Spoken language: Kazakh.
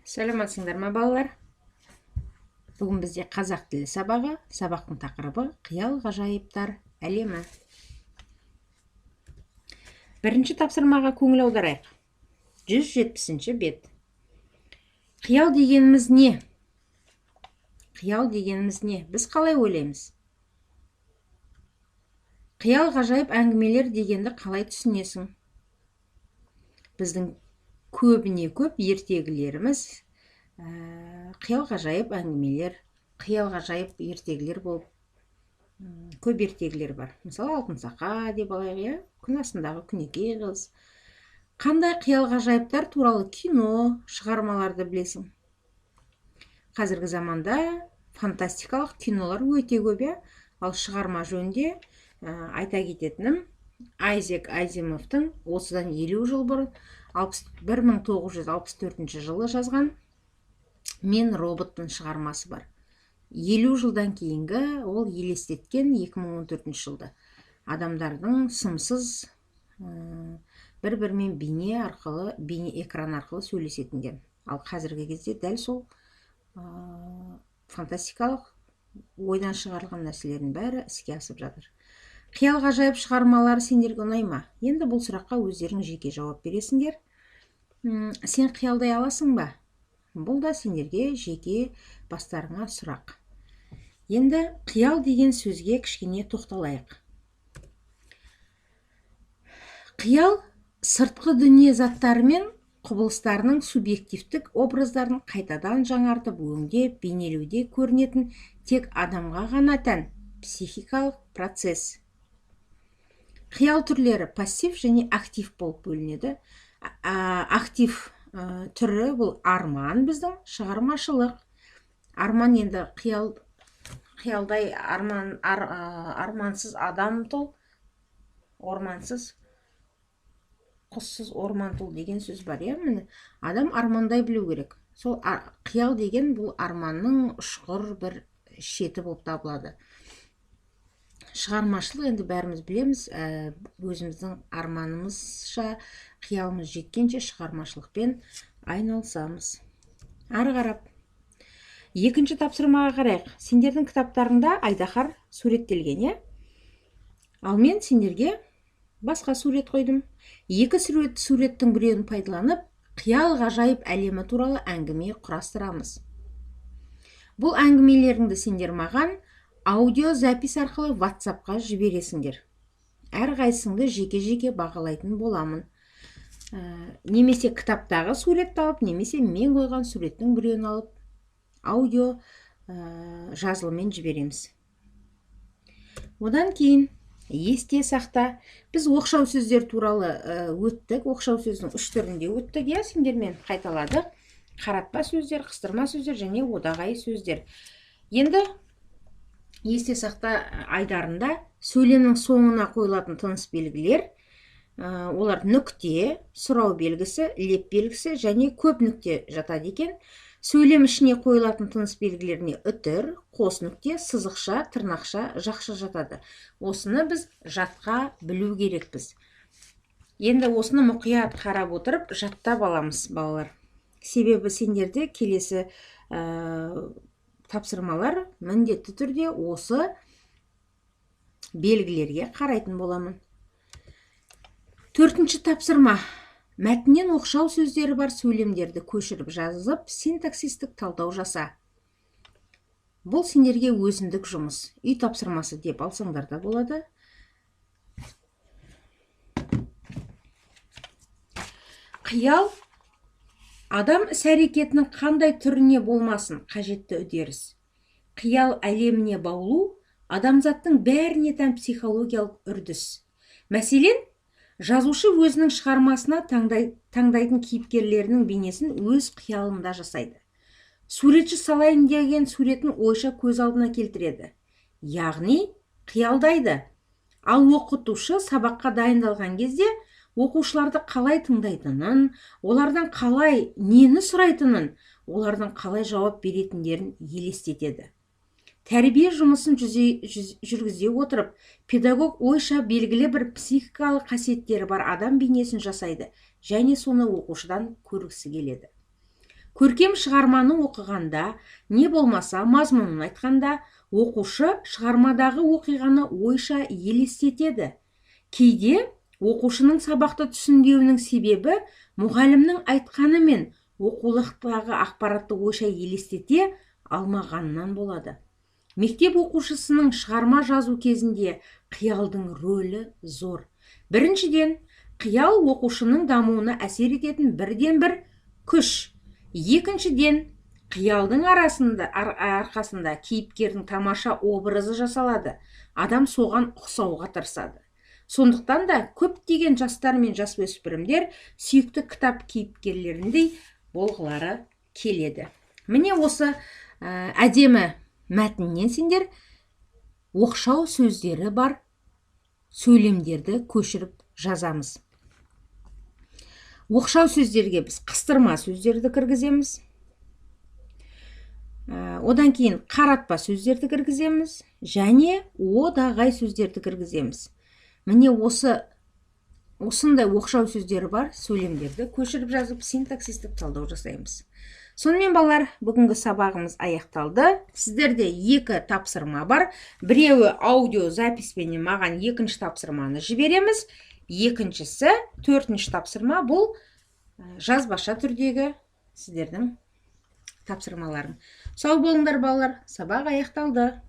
Сәлеметсіңдер ме, балалар? Бүгін бізде қазақ тілі сабағы. Сабақтың тақырыбы қиял ғажайыптар әлемі. Бірінші тапсырмаға көңіл аударайық. 170-ші бет. Қиял дегеніміз не? Қиял дегеніміз не? Біз қалай ойлаймыз? Қиял ғажайып әңгімелер дегенді қалай түсінесің? Біздің көбіне көп ертегілеріміз қиял ғажайып әңгімелер, қиял ғажайып ертегілер болып, көп ертегілер бар. Мысалы, Алтын Сақа деп алайық, күн астындағы күнекей қыз. Қандай қиял ғажайыптар туралы кино, шығармаларды білесің? Қазіргі заманда фантастикалық кинолар өте көп, ал шығарма жөнінде айта кететінім, Айзек Азимовтың осыдан 50 жыл бұрын 1964 жылы жазған «Мен роботпын» шығармасы бар. 50 жылдан кейінгі ол елестеткен 2014 жылда. Адамдардың сымсыз бір-бірімен бейне экран арқылы сөйлесетіндер. Ал қазіргі кезде дәл сол фантастикалық ойдан шығарылған нәрселердің бәрі іске асып жатыр. Қиял ғажайып шығармалары сендерге ұнай ма? Енді бұл сұраққа өздерің жеке жауап бересіңдер. Сен қиялдай аласың ба? Бұл да сендерге жеке бастарыңа сұрақ. Енді қиял деген сөзге кішкене тоқталайық. Қиял сыртқы дүние заттары мен құбылыстарының субъективтік образдарын қайтадан жаңартып өңдеп, бейнелеуде көрінетін тек адамға ғана тән психикалық процесс. Қиял түрлері пассив және актив болып бөлінеді. Актив түрі бұл арман, біздің шығармашылық. Арман енді қиялдай армансыз адам тұл, ормансыз құссыз орман тұл деген сөз бар, адам армандай білу керек. Сол қиял деген бұл арманның ұшқыр бір шеті болып табылады. Шығармашылық енді бәріміз білеміз, өзіміздің арманымызша, қиялымыз жеткенше шығармашылықпен айналысамыз. Ары қарап. Екінші тапсырмаға қарайық. Сендердің кітаптарыңда айдаһар суреттелген, Ал мен сендерге басқа сурет қойдым. Екі суреттің біреуін пайдаланып, қиял ғажайып әлемі туралы әңгіме құрастырамыз. Бұл әңгімелеріңді сендер маған аудиозапис арқылы WhatsApp-қа жібересіңдер. Әрқайсыңды жеке-жеке бағалайтын боламын. Немесе кітаптағы суретті алып, немесе мен қойған суреттің біреуін алып, аудио жазылыммен жібереміз. Одан кейін есте сақта, біз оқшау сөздер туралы өттік, оқшау сөздің 3 түрінде өттік, сендермен қайталадық. Қаратпа сөздер, қыстырма сөздер және одағай сөздер. Енді есте сақта айдарында сөйлемнің соңына қойылатын тыныс белгілер, олар нүкте, сұрау белгісі, леп белгісі және көп нүкте жатады екен. Сөйлем ішіне қойылатын тыныс белгілеріне үтір, қос нүкте, сызықша, тырнақша, жақша жатады. Осыны біз жатқа білу керекпіз. Енді осыны мұқият қарап отырып, жаттап аламыз, балалар. Себебі сендерде келесі тапсырмалар міндетті түрде осы белгілерге қарайтын боламын. 4-ші тапсырма. Мәтіннен оқшау сөздері бар сөйлемдерді көшіріп жазып, синтаксистік талдау жаса. Бұл сендерге өзіндік жұмыс. Үй тапсырмасы деп алсаңдар да болады. Қиял адам іс-әрекетінің қандай түріне болмасын қажетті үдеріс. Қиял әлеміне баулу адамзаттың бәріне тән психологиялық үрдіс. Мәселен, жазушы өзінің шығармасына таңдайтын кейіпкерлерінің бейнесін өз қиялында жасайды. Суретші салайын деген суретін ойша көз алдына келтіреді. Яғни, қиялдайды. Ал оқытушы сабаққа дайындалған кезде оқушыларды қалай тыңдайтынын, олардан қалай нені сұрайтынын, олардың қалай жауап беретіндерін елестетеді. Тәрбие жұмысын жүргізе отырып, педагог ойша белгілі бір психикалық қасиеттері бар адам бейнесін жасайды және соны оқушыдан көргісі келеді. Көркем шығарманы оқығанда, не болмаса мазмұнын айтқанда, оқушы шығармадағы оқиғаны ойша елестетеді. Кейде оқушының сабақты түсінбеуінің себебі мұғалімнің айтқаны мен оқулықтағы ақпаратты ойша елестете алмағанынан болады. Мектеп оқушысының шығарма жазу кезінде қиялдың рөлі зор. Біріншіден, қиял оқушының дамуына әсер ететін бірден бір күш. Екіншіден, қиялдың арқасында кейіпкердің тамаша образы жасалады. Адам соған ұқсауға тырысады. Сондықтан да көптеген жастар мен жасөспірімдер сүйікті кітап кейіпкерлеріндей болғылары келеді. Міне осы әдемі мәтіннен сендер оқшау сөздері бар сөйлемдерді көшіріп жазамыз. Оқшау сөздерге біз қыстырма сөздерді кіргіземіз. Одан кейін қаратпа сөздерді кіргіземіз және одағай сөздерді кіргіземіз. Міне осындай оқшау сөздері бар сөйлемдерді көшіріп жазып синтаксистік талдау жасаймыз. Сонымен балалар, бүгінгі сабағымыз аяқталды. Сіздерде 2 тапсырма бар. Біреуі аудио записпенен маған 2-ші тапсырманы жібереміз. Екіншісі 4-ші тапсырма бұл жазбаша түрдегі сіздердің тапсырмаларым. Сау болыңдар балалар, сабақ аяқталды.